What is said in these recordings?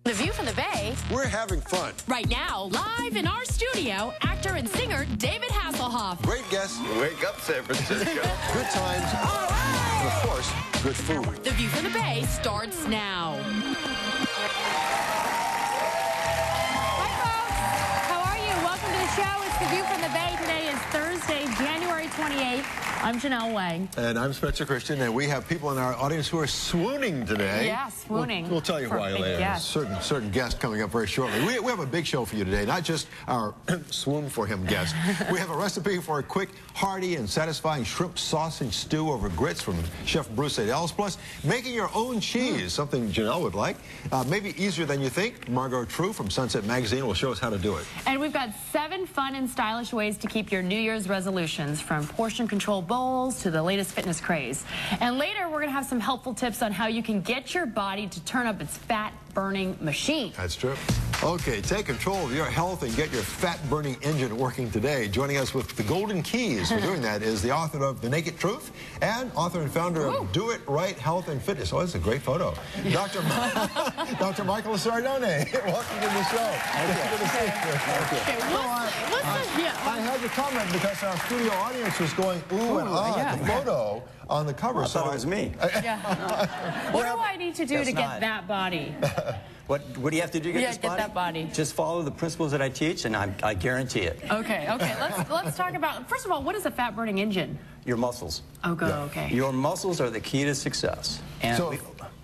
The View from the Bay. We're having fun. Right now, live in our studio, actor and singer David Hasselhoff. Great guests. Wake up, San Francisco. Good times. All right. And, of course, good food. The View from the Bay starts now. Hi, folks. How are you? Welcome to the show. It's The View from the Bay. Today is Thursday, January 28th. I'm Janelle Wang. And I'm Spencer Christian, and we have people in our audience who are swooning today. Yeah, swooning. We'll tell you why later. Certain guest coming up very shortly. We have a big show for you today, not just our swoon for him guest. We have a recipe for a quick, hearty, and satisfying shrimp sausage stew over grits from Chef Bruce Adels. Plus, making your own cheese, something Janelle would like. Maybe easier than you think. Margot True from Sunset Magazine will show us how to do it. And we've got 7 fun and stylish ways to keep your New Year's resolutions, from portion control bowls to the latest fitness craze. And later, we're going to have some helpful tips on how you can get your body to turn up its fat-burning machine. That's true. Okay, take control of your health and get your fat-burning engine working today. Joining us with the golden keys for doing that is the author of The Naked Truth and author and founder of Do It Right Health and Fitness. Oh, that's a great photo. Dr. Michael Sardone, welcome to the show. Good to see you. I had to comment because our studio audience was going ooh and ah at the photo on the cover. I thought it was me. What do I need to do to get that body? What do you have to do to get this body? Get that body. Just follow the principles that I teach, and I guarantee it. Okay. Let's talk about, first of all, what is a fat-burning engine? Your muscles. Oh, good. Okay. Your muscles are the key to success. And So,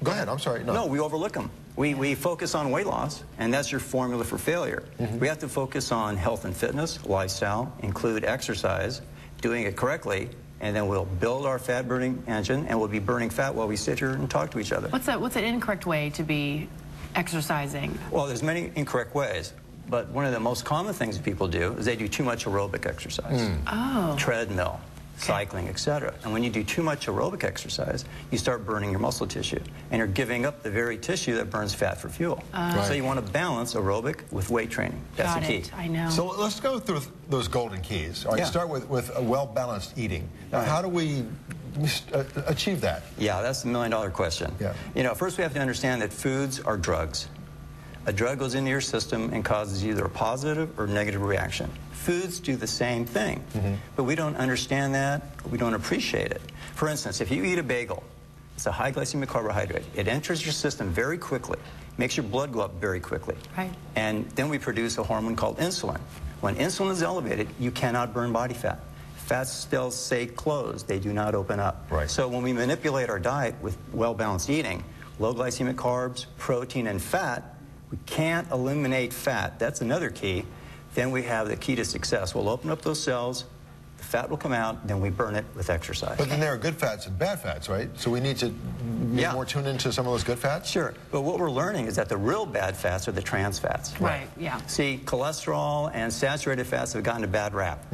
go ahead. I'm sorry. No, we overlook them. We focus on weight loss, and that's your formula for failure. We have to focus on health and fitness, lifestyle, include exercise, doing it correctly, and then we'll build our fat-burning engine, and we'll be burning fat while we sit here and talk to each other. What's an incorrect way to be exercising? Well, there's many incorrect ways, but one of the most common things that people do is they do too much aerobic exercise. Treadmill, cycling, etc. And when you do too much aerobic exercise, you start burning your muscle tissue, and you're giving up the very tissue that burns fat for fuel. So you want to balance aerobic with weight training. That's the key. I know. So let's go through those golden keys. All right, start with a well-balanced eating. Now, how do we achieve that? Yeah, that's the million-dollar question. Yeah. You know, first we have to understand that foods are drugs. A drug goes into your system and causes either a positive or negative reaction. Foods do the same thing, but we don't understand that, we don't appreciate it. For instance, if you eat a bagel, it's a high glycemic carbohydrate. It enters your system very quickly, makes your blood go up very quickly. Right. And then we produce a hormone called insulin. When insulin is elevated, you cannot burn body fat. Fat cells stay closed, they do not open up. Right. So when we manipulate our diet with well-balanced eating, low glycemic carbs, protein, and fat, we can't eliminate fat. That's another key. Then we have the key to success. We'll open up those cells, the fat will come out, then we burn it with exercise. But then there are good fats and bad fats, right? So we need to be more tuned into some of those good fats? Sure. But what we're learning is that the real bad fats are the trans fats. Right, yeah. See, cholesterol and saturated fats have gotten a bad rap.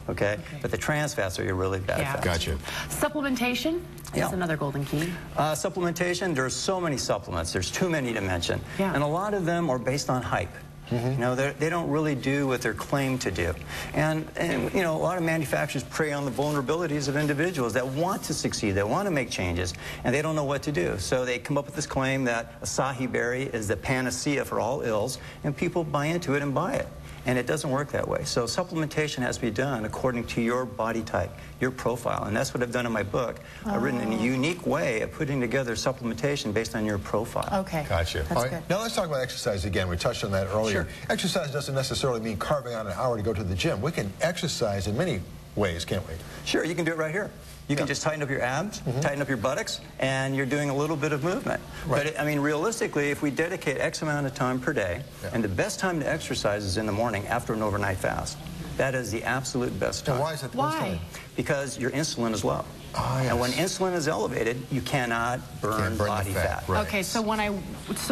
Okay? But the trans fats are your really bad fats. Gotcha. Supplementation is another golden key. Supplementation, there's so many supplements. There's too many to mention. And a lot of them are based on hype. You know, they don't really do what they're claimed to do. And, you know, a lot of manufacturers prey on the vulnerabilities of individuals that want to succeed, that want to make changes, and they don't know what to do. So they come up with this claim that acai berry is the panacea for all ills, and people buy into it and buy it. And it doesn't work that way. So supplementation has to be done according to your body type, your profile. And that's what I've done in my book. I've written in a unique way of putting together supplementation based on your profile. Okay. Gotcha. That's good. Now let's talk about exercise again. We touched on that earlier. Sure. Exercise doesn't necessarily mean carving out an hour to go to the gym. We can exercise in many ways, can't we? Sure, you can do it right here. You can just tighten up your abs, tighten up your buttocks, and you're doing a little bit of movement. But, I mean, realistically, if we dedicate X amount of time per day, and the best time to exercise is in the morning after an overnight fast. That is the absolute best time. And why is that the best time? Because your insulin is low. Yes. And when insulin is elevated, you cannot burn body fat. Right. Okay, so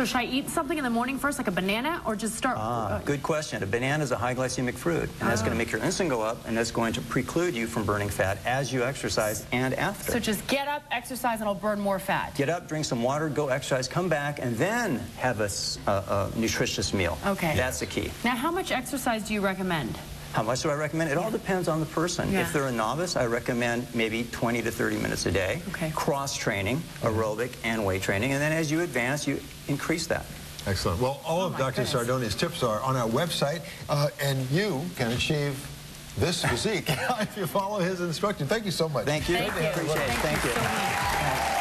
should I eat something in the morning first, like a banana, or just start? Good question. A banana is a high glycemic fruit, and that's going to make your insulin go up, and that's going to preclude you from burning fat as you exercise and after. So just get up, exercise, and I'll burn more fat. Get up, drink some water, go exercise, come back, and then have a nutritious meal. Okay. That's the key. Now, how much exercise do you recommend? How much do I recommend? It all depends on the person. Yeah. If they're a novice, I recommend maybe 20 to 30 minutes a day. Okay. Cross-training, aerobic and weight training. And then as you advance, you increase that. Excellent. Well, all of Dr. Sardone's tips are on our website, and you can achieve this physique if you follow his instructions. Thank you so much. Thank you. Thank you. Appreciate it. Thank you. So much.